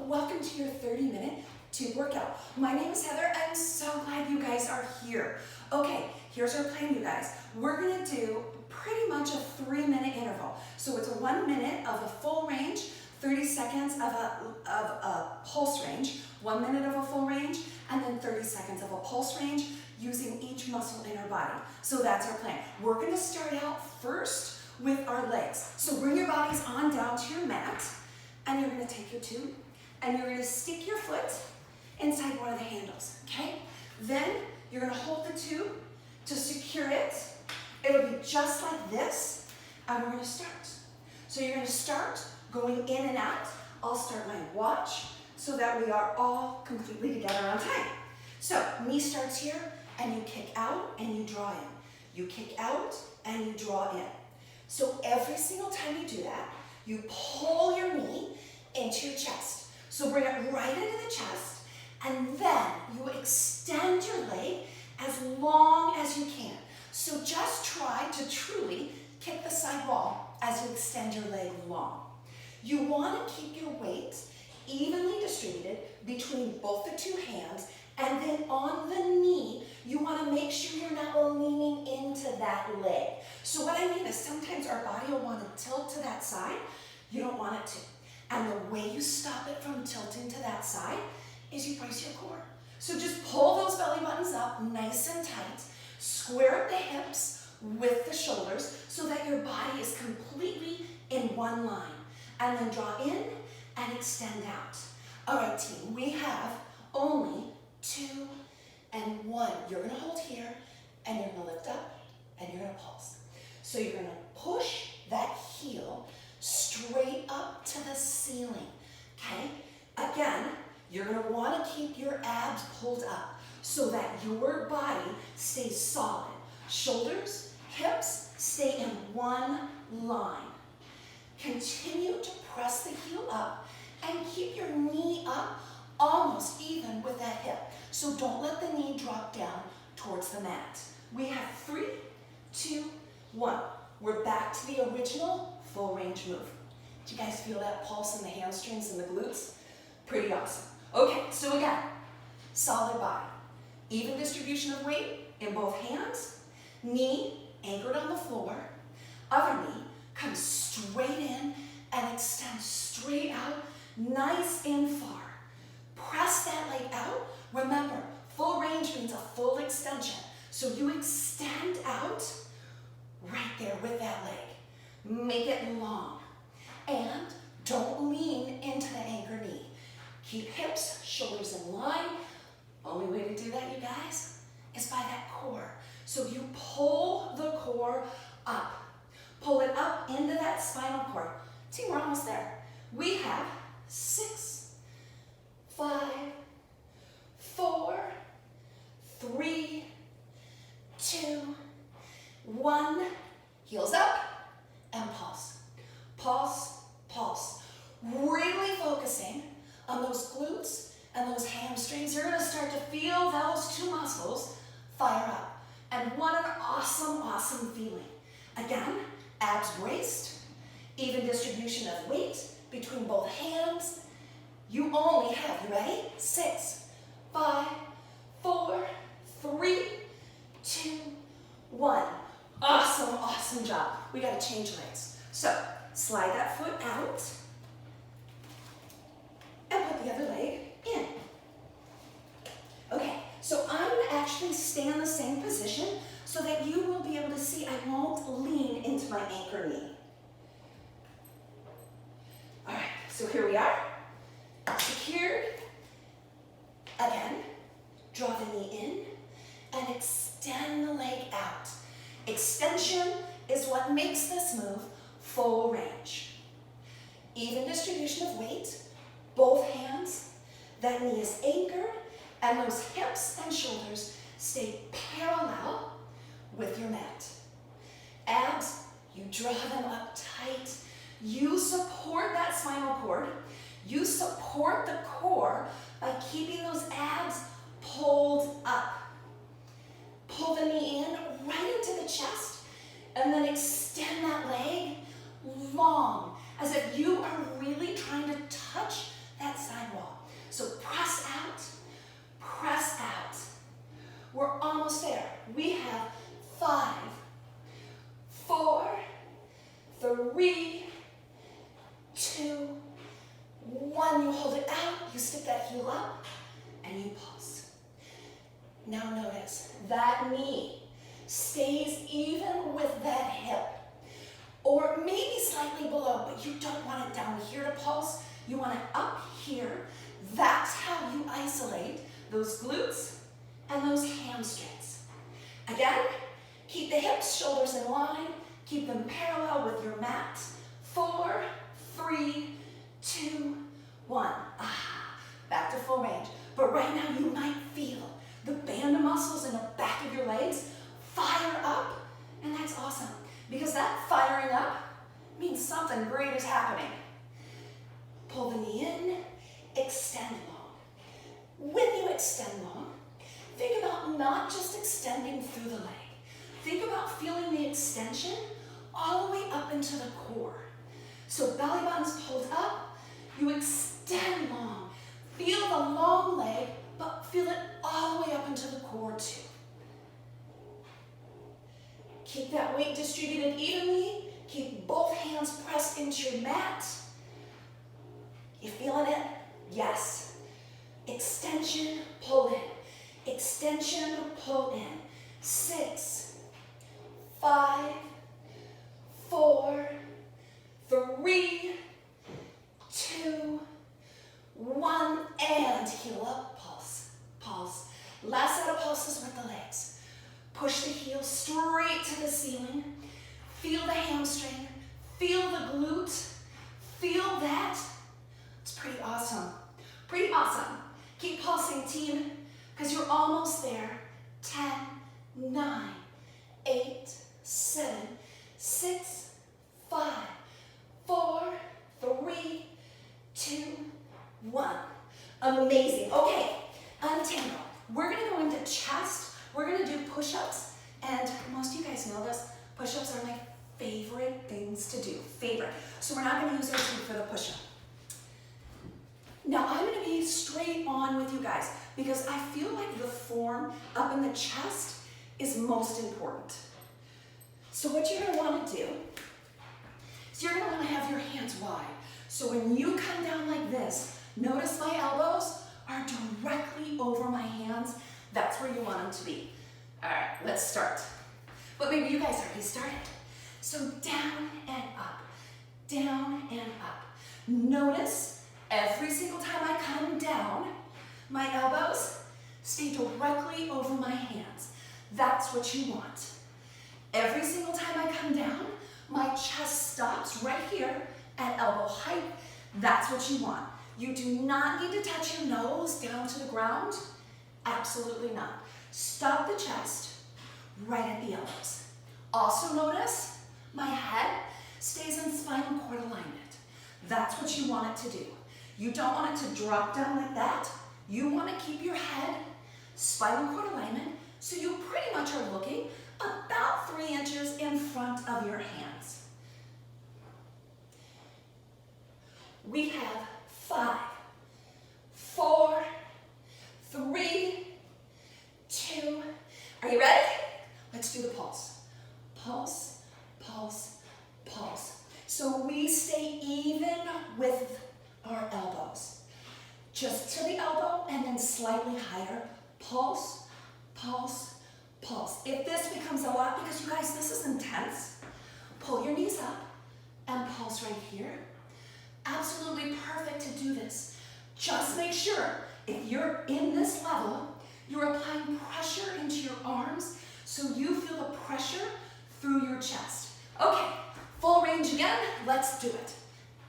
welcome to your 30-minute tube workout. My name is Heather. I'm so glad you guys are here. Okay, here's our plan, you guys. We're gonna do pretty much a 3-minute interval. So it's 1 minute of a full range, 30 seconds of a pulse range, 1 minute of a full range, and then 30 seconds of a pulse range using each muscle in our body. So that's our plan. We're gonna start out first with our legs. So bring your bodies on down to your mat, and you're gonna take your tube, and you're gonna stick your foot inside one of the handles, okay? Then you're gonna hold the tube to secure it. It'll be just like this, and we're gonna start. So you're gonna start going in and out. I'll start my watch so that we are all completely together on time. So knee starts here, and you kick out and you draw in. You kick out and you draw in. So every single time you do that, you pull your knee into your chest. So bring it right into the chest, and then you extend your leg as long as you can. So just try to truly kick the side wall as you extend your leg long. You want to keep your weight evenly distributed between both the two hands, and then on the knee, you want to make sure you're not leaning into that leg. So what I mean is sometimes our body will want to tilt to that side. You don't want it to. And the way you stop it from tilting to that side is you brace your core. So just pull those belly buttons up nice and tight. Square up the hips with the shoulders so that your body is completely in one line. And then draw in and extend out. All right, team, we have only 2 and 1. You're gonna hold here, and you're gonna lift up, and you're gonna pulse. So you're gonna push that heel straight up to the ceiling, okay? Again, you're gonna wanna keep your abs pulled up so that your body stays solid. Shoulders, hips, stay in one line. Continue to press the heel up and keep your knee up almost even with that hip. So don't let the knee drop down towards the mat. We have 3, 2, 1. We're back to the original full range move. Did you guys feel that pulse in the hamstrings and the glutes? Pretty awesome. Okay, so again, solid body. Even distribution of weight in both hands. Knee anchored on the floor. Other knee comes straight in and extends straight out, nice and far. Press that leg out. Remember, full range means a full extension. So you extend out right there with that leg. Make it long. And don't lean into the anchor knee. Keep hips, shoulders in line. Only way to do that, you guys, is by that core. So you pull the core up. Pull it up into that spinal cord. See, we're almost there. We have 6, 5, 4, 3, 2, 1. Heels up and pulse. Pulse, pulse. Really focusing on those glutes and those hamstrings. You're going to start to feel those 2 muscles fire up. And what an awesome, awesome feeling. Again, abs braced, even distribution of weight between both hands. You only have, you ready? 6, 5, 4, 3, 2, 1. Awesome, awesome job. We got to change legs. So slide that foot out and put the other leg in. Okay, so I'm going to actually stay in the same position so that you will be able to see I won't lean into my anchor knee. All right, so here we are. Secured. Again, draw the knee in and extend the leg out. Extension is what makes this move full range. Even distribution of weight, both hands. That knee is anchored, and those hips and shoulders stay parallel with your mat. Abs, you draw them up tight. You support that spinal cord. You support the core by keeping those abs pulled up. Pull the knee in right into the chest, and then extend that leg long, as if you are really trying to touch that sidewall. that heel up and you pulse. Now notice that knee stays even with that hip, or maybe slightly below, but you don't want it down here to pulse. You want it up here. That's how you isolate those glutes and those hamstrings. Again, keep the hips, shoulders in line. Keep them parallel with your mat. 4, 3, 2, 1. Back to full range. But right now you might feel the band of muscles in the back of your legs fire up, and that's awesome because that firing up means something great is happening. Pull the knee in, extend long. When you extend long, think about not just extending through the leg. Think about feeling the extension all the way up into the core. So belly button's pulled up, you extend long. Feel the long leg, but feel it all the way up into the core too. Keep that weight distributed evenly. Keep both hands pressed into your mat. You feeling it? Yes. Extension, pull in. Extension, pull in. 6, 5, 4, 3, 2, 1, and heel up, pulse, pulse. Last set of pulses with the legs. Push the heel straight to the ceiling. Feel the hamstring, feel the glute, feel that. It's pretty awesome, pretty awesome. Keep pulsing, team, because you're almost there. 10, 9, 8, 7, 6, 5, 4, 3, 2, 1. Amazing. Okay, untangle. We're going to go into chest. We're going to do push-ups, and most of you guys know this. Push-ups are my favorite things to do. Favorite. So we're not going to use our feet for the push-up. Now I'm going to be straight on with you guys because I feel like the form up in the chest is most important. So what you're going to want to do is you're going to want to have your hands wide. So when you come down like this, notice my elbows are directly over my hands. That's where you want them to be. All right, let's start. But maybe you guys already started. So down and up, down and up. Notice every single time I come down, my elbows stay directly over my hands. That's what you want. Every single time I come down, my chest stops right here at elbow height. That's what you want. You do not need to touch your nose down to the ground. Absolutely not. Stop the chest right at the elbows. Also notice my head stays in spinal cord alignment. That's what you want it to do. You don't want it to drop down like that. You want to keep your head spinal cord alignment so you pretty much are looking about 3 inches in front of your hands. We have 5, 4, 3, 2. Are you ready? Let's do the pulse. Pulse, pulse, pulse. So we stay even with our elbows. Just to the elbow and then slightly higher. Pulse, pulse, pulse. If this becomes a lot, because you guys, this is intense, pull your knees up and pulse right here. Absolutely perfect to do this. Just make sure if you're in this level, you're applying pressure into your arms so you feel the pressure through your chest. Okay, full range again. Let's do it.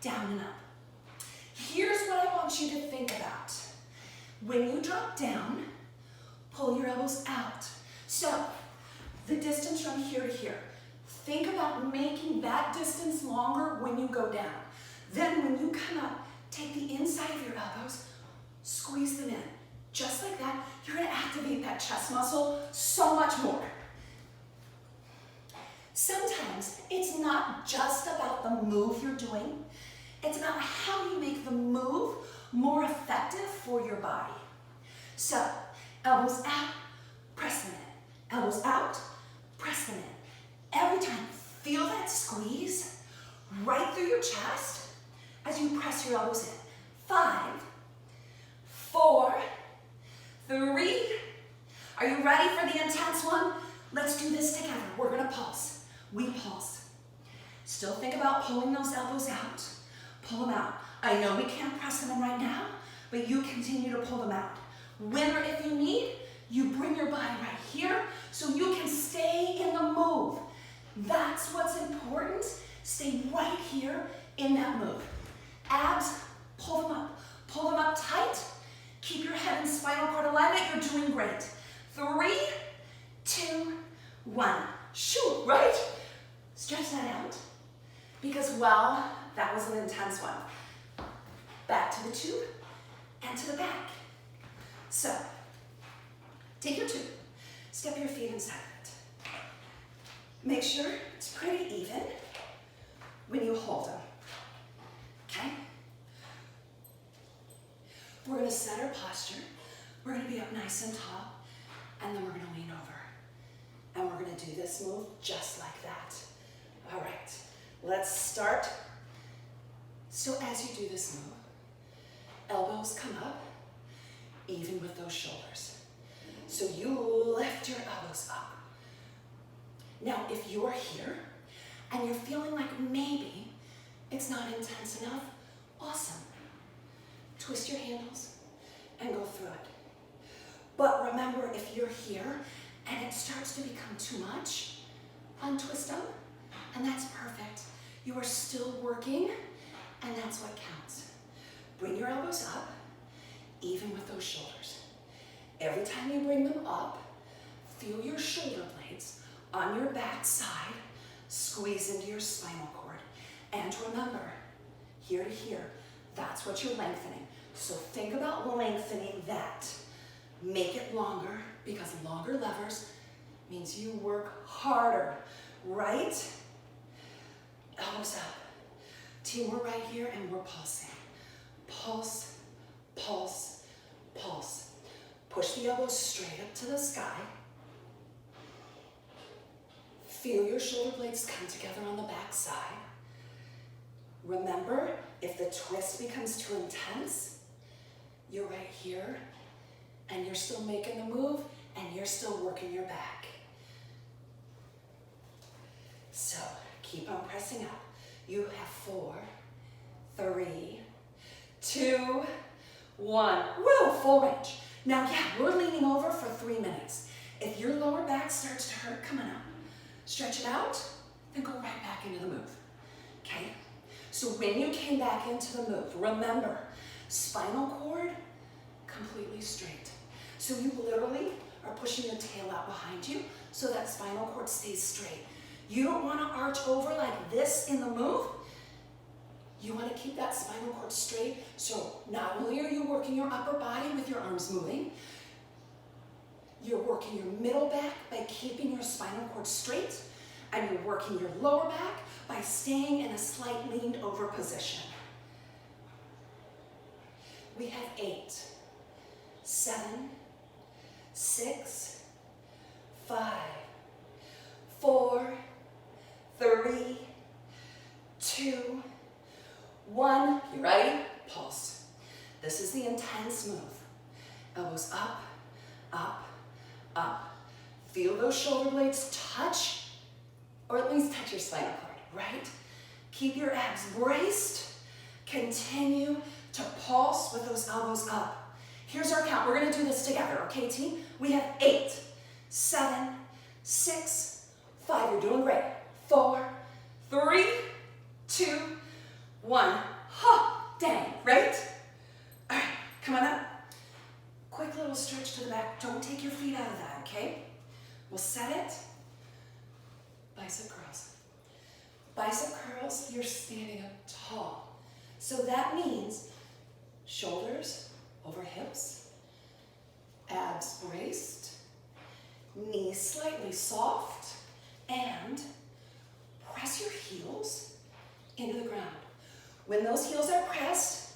Down and up. Here's what I want you to think about. When you drop down, pull your elbows out. So, the distance from here to here. Think about making that distance longer when you go down. Then when you come up, take the inside of your elbows, squeeze them in. Just like that, you're going to activate that chest muscle so much more. Sometimes it's not just about the move you're doing. It's about how you make the move more effective for your body. So, elbows out, press them in. Elbows out, press them in. Every time, feel that squeeze right through your chest as you press your elbows in. 5, 4, 3. Are you ready for the intense one? Let's do this together. We're gonna pulse. We pulse. Still think about pulling those elbows out. Pull them out. I know we can't press them in right now, but you continue to pull them out. When or if you need, you bring your body right here so you can stay in the move. That's what's important. Stay right here in that move. Abs, pull them up. Pull them up tight. Keep your head in spinal cord alignment. You're doing great. 3, 2, 1. Shoo, right? Stretch that out. Because, well, that was an intense one. Back to the tube and to the back. So, take your tube. Step your feet inside of it. Make sure it's pretty even when you hold them. Okay? We're going to set our posture. We're going to be up nice and tall. And then we're going to lean over. And we're going to do this move just like that. All right. Let's start. So as you do this move, elbows come up, even with those shoulders. So you lift your elbows up. Now, if you're here and you're feeling like maybe it's not intense enough, awesome. Twist your handles and go through it. But remember, if you're here and it starts to become too much, untwist them, and that's perfect. You are still working, and that's what counts. Bring your elbows up, even with those shoulders. Every time you bring them up, feel your shoulder blades on your back side squeeze into your spinal cord. And remember, here to here, that's what you're lengthening. So think about lengthening that. Make it longer, because longer levers means you work harder, right? Elbows up. Team, we're right here and we're pulsing. Pulse, pulse, pulse. Push the elbows straight up to the sky. Feel your shoulder blades come together on the back side. Remember, if the twist becomes too intense, you're right here and you're still making the move and you're still working your back. So keep on pressing up. You have 4, 3, 2, 1. Woo, full range. Now, yeah, we're leaning over for 3 minutes. If your lower back starts to hurt, come on up. Stretch it out, then go right back into the move. Okay? So when you came back into the move, remember, spinal cord completely straight. So you literally are pushing your tail out behind you so that spinal cord stays straight. You don't want to arch over like this in the move. You want to keep that spinal cord straight. So not only are you working your upper body with your arms moving, you're working your middle back by keeping your spinal cord straight, and you're working your lower back by staying in a slight leaned over position. We have 8, 7, 6, 5, 4, 3, 2, 1. You ready? Pulse. This is the intense move. Elbows up, up, up. Feel those shoulder blades touch, or at least touch your spinal cord, right? Keep your abs braced. Continue to pulse with those elbows up. Here's our count. We're going to do this together, okay, team? We have 8, 7, 6, 5. You're doing great. 4, 3, 2, 1. Ha! Dang, right? All right, come on up. Quick little stretch to the back. Don't take your feet out of that, okay? We'll set it. Bicep curls. Bicep curls, you're standing up tall. So that means shoulders over hips, abs braced, knees slightly soft, and press your heels into the ground. When those heels are pressed,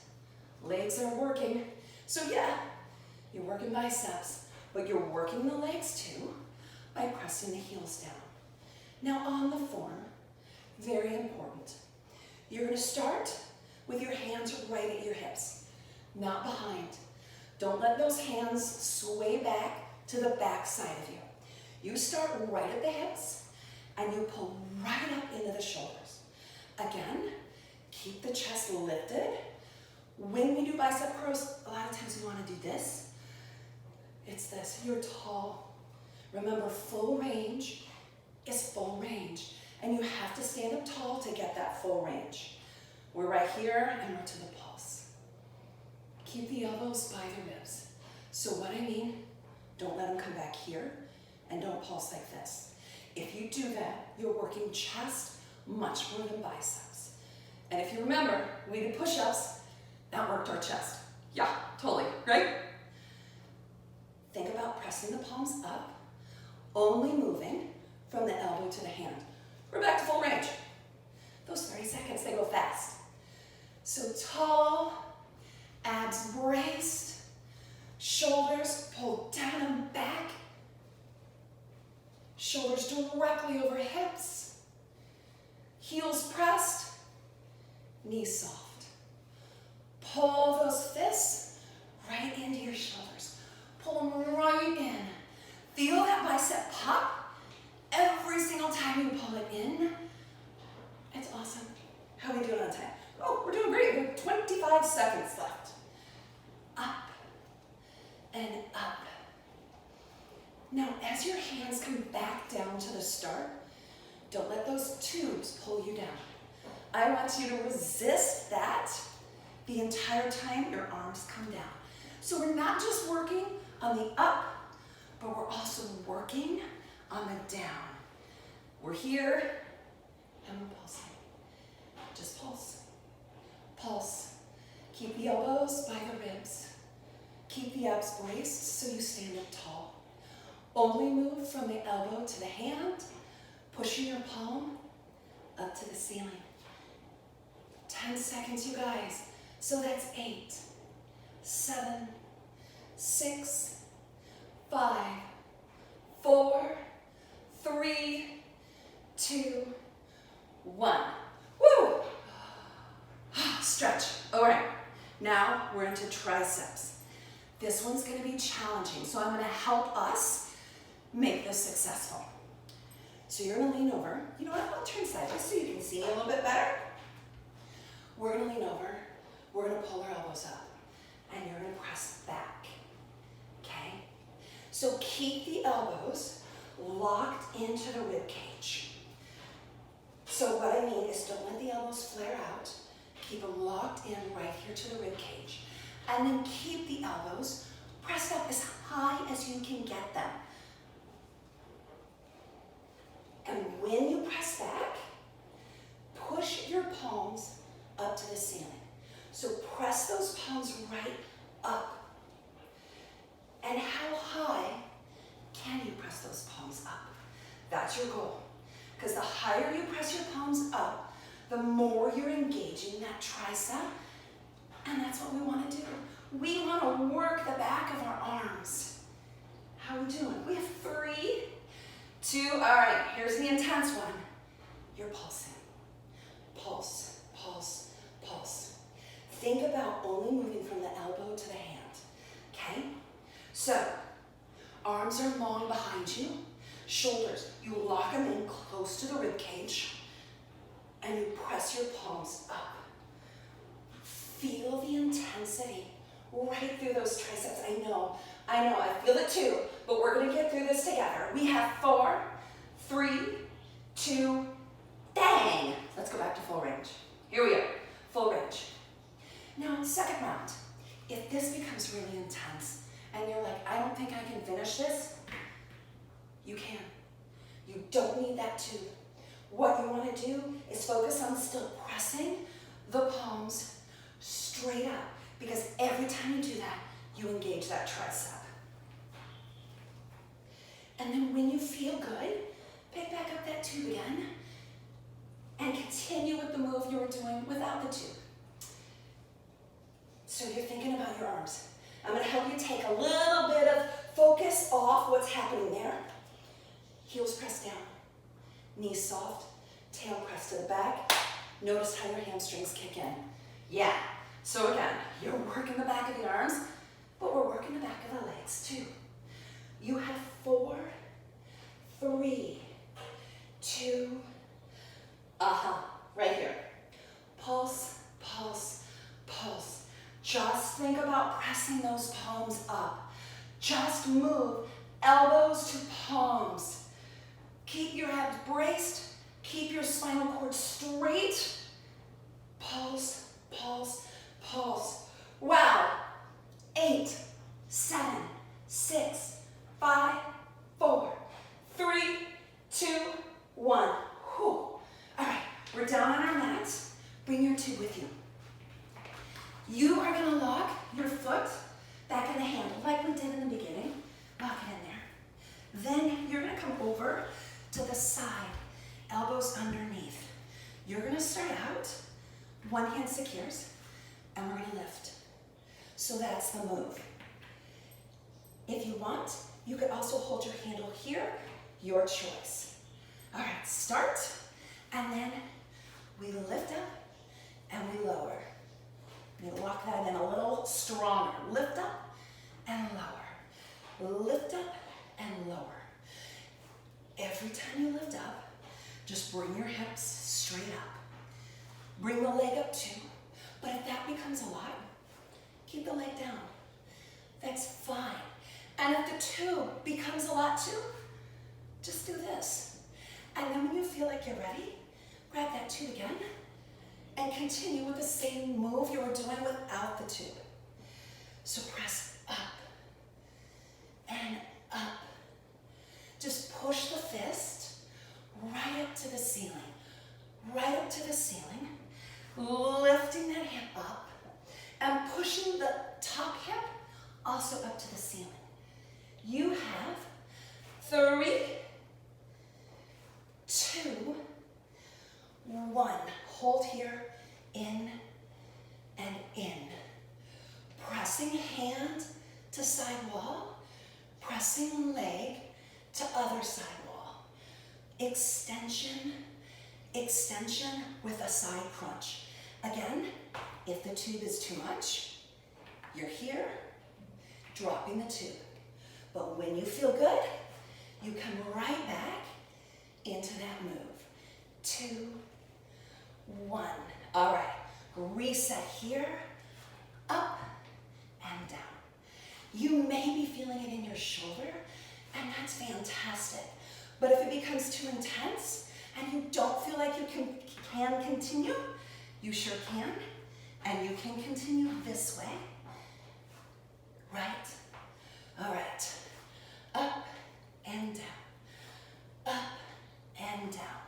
legs are working. So yeah, you're working biceps, but you're working the legs too by pressing the heels down. Now on the form, very important. You're going to start with your hands right at your hips, not behind. Don't let those hands sway back to the back side of you. You start right at the hips and you pull right up into the shoulders. Again, keep the chest lifted. When we do bicep curls, a lot of times we want to do this. It's this. You're tall. Remember, full range is full range. And you have to stand up tall to get that full range. We're right here and we're to the pulse. Keep the elbows by the ribs. So what I mean, don't let them come back here and don't pulse like this. If you do that, you're working chest much more than biceps. And if you remember, we did push-ups, that worked our chest. Yeah, totally, right? Think about pressing the palms up, only moving from the elbow to the hand. We're back to full range. Those 30 seconds, they go fast. So tall, abs braced, shoulders pulled down and back, shoulders directly over hips, heels pressed, knees soft. Pull those fists right into your shoulders. Pull them right in. Feel that bicep pop every single time you pull it in. It's awesome. How are we doing on time? Oh, we're doing great. We have 25 seconds left. Up and up. Now, as your hands come back down to the start, don't let those tubes pull you down. I want you to resist that the entire time your arms come down. So we're not just working on the up, but we're also working on the down. We're here and we're pulsing. Just pulse. Pulse. Keep the elbows by the ribs. Keep the abs braced so you stand up tall. Only move from the elbow to the hand, pushing your palm up to the ceiling. 10 seconds, you guys. So that's 8, 7, 6, 5, 4, 3, 2, 1. Woo! Stretch. All right. Now we're into triceps. This one's going to be challenging, so I'm going to help us make this successful. So you're going to lean over. You know what? I'll turn sideways so you can see me a little bit better. We're going to lean over. We're going to pull our elbows up, and you're going to press back. Okay? So keep the elbows locked into the rib cage. So what I mean is don't let the elbows flare out. Keep them locked in right here to the rib cage. And then keep the elbows pressed up as high as you can get them. And when you press back, push your palms up to the ceiling. So press those palms right up. And how high can you press those palms up? That's your goal. Because the higher you press your palms up, the more you're engaging that tricep. And that's what we want to do. We want to work the back of our arms. How are we doing? We have 3, 2, all right, here's the intense one. You're pulsing. Pulse, pulse, pulse. Think about only moving from the elbow to the hand, okay? So, arms are long behind you. Shoulders, you lock them in close to the rib cage, and you press your palms up. Feel the intensity right through those triceps. I know, I feel it too, but we're gonna get through this together. We have 4, 3, 2, bang! Let's go back to full range. Here we go, full range. Now, second round. If this becomes really intense and you're like, I don't think I can finish this, you can. You don't need that tube. What you wanna do is focus on still pressing the palms straight up, because every time you do that, you engage that tricep. And then when you feel good, pick back up that tube again and continue with the move you were doing without the tube. So you're thinking about your arms. I'm going to help you take a little bit of focus off what's happening there. Heels pressed down, knees soft, tail pressed to the back. Notice how your hamstrings kick in. Yeah. So again, you're working the back of the arms. but we're working the back of the legs too. You have 4, 3, 2, right here. Pulse, pulse, pulse. Just think about pressing those palms up. Just move elbows to palms. Keep your abs braced. Keep your spinal cord straight. Pulse, pulse, pulse. Wow. 8, 7, 6, 5, 4, 3, 2, 1. Whew. All right, we're down on our mats. Bring your tube with you. You are gonna lock your foot back in the handle like we did in the beginning. Lock it in there. Then you're gonna come over to the side, elbows underneath. You're gonna start out, one hand secures, and we're gonna lift. So that's the move. If you want, you could also hold your handle here, your choice. All right, start, and then we lift up and we lower. You lock that in a little stronger. Lift up and lower. Lift up and lower. Every time you lift up, just bring your hips straight up. Bring the leg up too. But if that becomes a lot, keep the leg down. That's fine. And if the tube becomes a lot too, just do this. And then when you feel like you're ready, grab that tube again and continue with the same move you were doing without the tube. So press up and up. Just push the fist right up to the ceiling. Right up to the ceiling. Lifting that hip up and pushing the top hip also up to the ceiling. You have 3, 2, 1. Hold here, in and in. Pressing hand to side wall, pressing leg to other side wall. Extension, extension with a side crunch. Again, if the tube is too much, you're here, dropping the tube. But when you feel good, you come right back into that move. 2, 1. All right, reset here, up and down. You may be feeling it in your shoulder, and that's fantastic. But if it becomes too intense and you don't feel like you can continue, you sure can, and you can continue this way. Right? All right. Up and down. Up and down.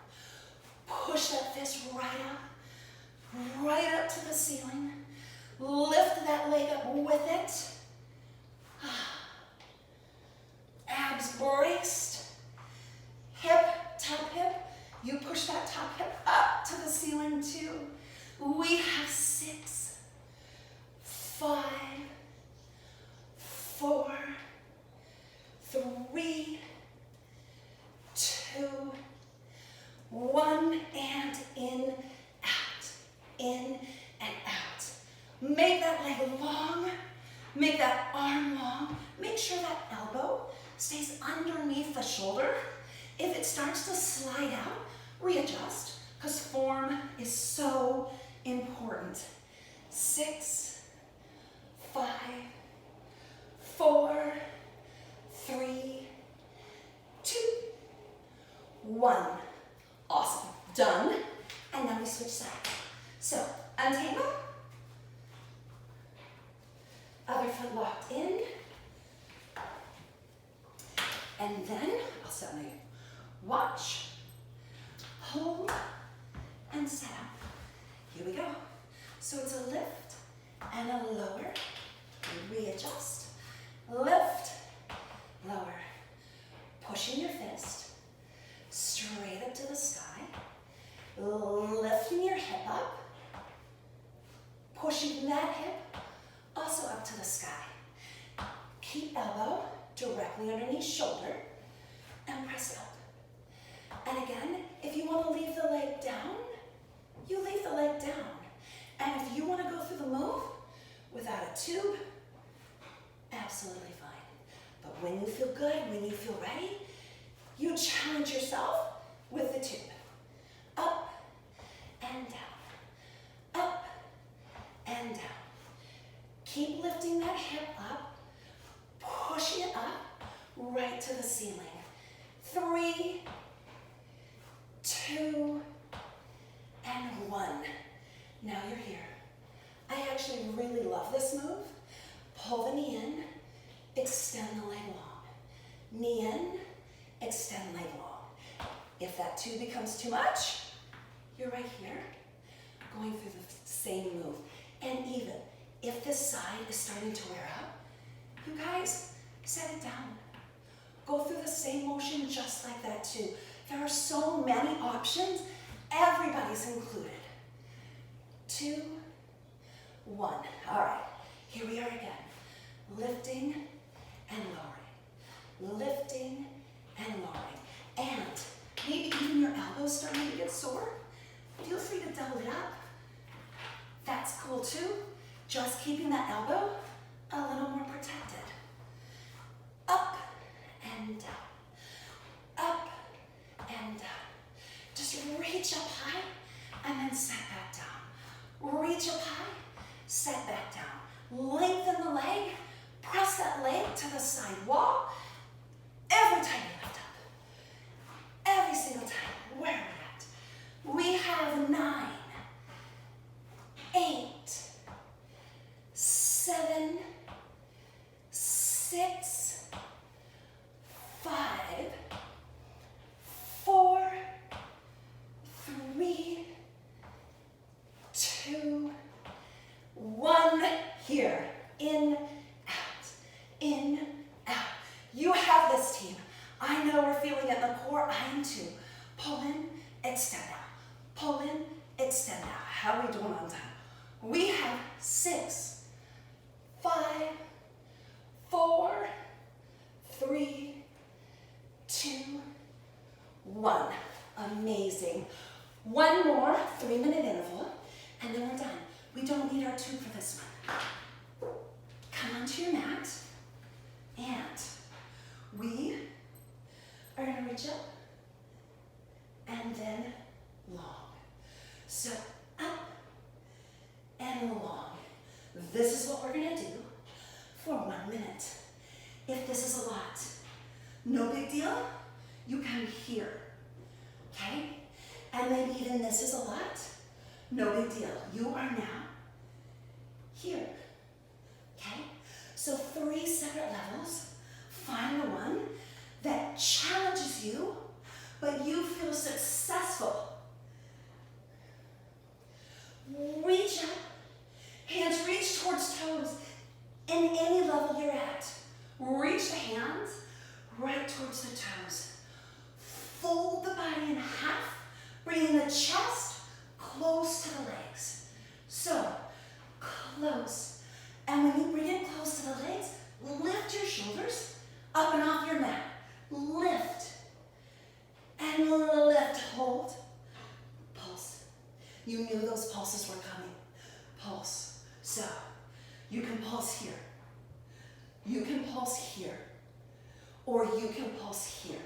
Push that fist right up to the ceiling. Lift that leg up with it. Abs braced. Hip, top hip. You push that top hip up to the ceiling too. We have 6, 5, 4, 3, 2, 1, and in, out, in and out. Make that leg long, make that arm long. Make sure that elbow stays underneath the shoulder. If it starts to slide out, readjust, because form is so important. 6, 5, 4, 3, 2, 1. Awesome. Done. And now we switch sides. So, untangle. Other foot locked in. And then, I'll set my watch, hold, and set up. Here we go. So it's a lift and a lower. Readjust. Lift, lower. Pushing your fist straight up to the sky. Lifting your hip up. Pushing that hip also up to the sky. Keep elbow directly underneath shoulder and press up. And again, if you want to leave the leg down, you leave the leg down. And if you want to go through the move without a tube absolutely fine. But when you feel good, when you feel ready, you challenge yourself with the tube. Up and down. Up and down. Keep lifting that hip up, pushing it up right to the ceiling. 3, 2, and 1. Now you're here. I actually really love this move. Pull the knee in, extend the leg long. Knee in, extend leg long. If that tube becomes too much, you're right here, going through the same move. And even if this side is starting to wear out, you guys, set it down. Go through the same motion just like that too. There are so many options. Everybody's included. 2, 1. All right, here we are again. Lifting and lowering. Lifting and lowering. And maybe even your elbows starting to get sore. Feel free to double it up. That's cool too. Just keeping that elbow a little more protected. Up and down. Up and down. Just reach up high and then set back down. Reach up high, set back down. Lengthen the leg, press that leg to the side wall. Every time you lift up. Every single time. Where are we at? We have 9, 8, 7, 6, 5, 4, 3, 2, 1. Here. In, out. In, out. You have this, team. I know we're feeling it in the core. I am too. Pull in, extend out. Pull in, extend out. How are we doing on time? We have 6, 5, 4, 3, 2, 1. Amazing. One more 3-minute interval, and then we're done. We don't need our tube for this one. Come onto your mat, and we are going to reach up and then long. So up and long. This is what we're going to do for 1 minute. If this is a lot, no big deal. You come here, okay? And maybe even this is a lot. No big deal. You are now here, okay? So 3 separate levels. Find the one that challenges you, but you feel successful. Reach up, hands reach towards toes in any level you're at. Reach the hands right towards the toes. Fold the body in half, bringing the chest close to the legs. So, close. And when you bring it close to the legs, lift your shoulders up and off your mat. Lift. And lift. Hold. Pulse. You knew those pulses were coming. Pulse. So, you can pulse here. You can pulse here. Or you can pulse here.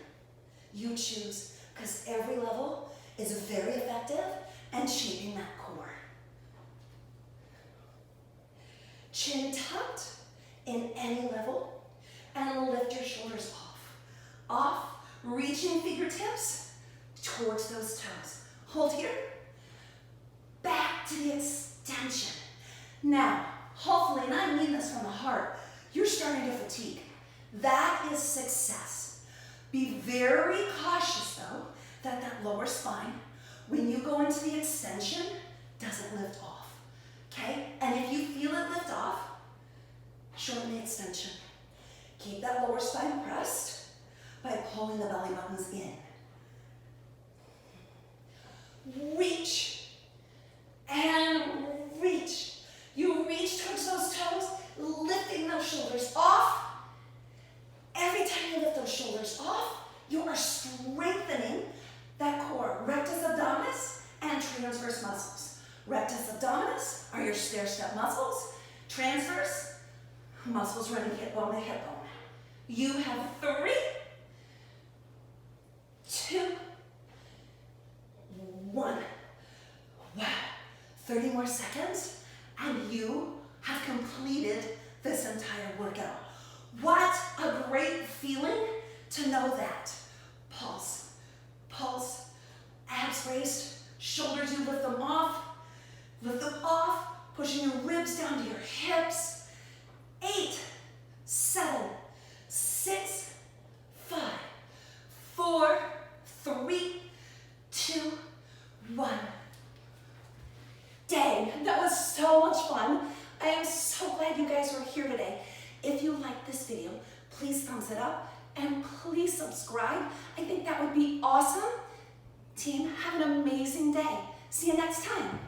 You choose, because every level is very effective and shaping that core. Chin tucked in any level, and lift your shoulders off. Off, reaching fingertips towards those toes. Hold here. Back to the extension. Now, hopefully, and I mean this from the heart, you're starting to fatigue. That is success. Be very cautious, though, that that lower spine, when you go into the extension, doesn't lift off, okay? And if you feel it lift off, shorten the extension. Keep that lower spine pressed by pulling the belly buttons in. Reach and reach. You reach towards those toes, lifting those shoulders off. Every time you lift those shoulders off, you are strengthening that core. Rectus abdominis and transverse muscles. Rectus abdominis are your stair step muscles. Transverse, Muscles running hip bone to hip bone. You have 3, 2, 1. Wow. 30 more seconds, and you have completed this entire workout. What a great feeling to know that. Pulse, pulse, abs raised, shoulders, you lift them off, pushing your ribs down to your hips. 8, 7, 6, 5, 4, 3, 2, 1. Dang, that was so much fun. I am so glad you guys were here today. If you liked this video, please thumbs it up and please subscribe. I think that would be awesome. Team, have an amazing day. See you next time.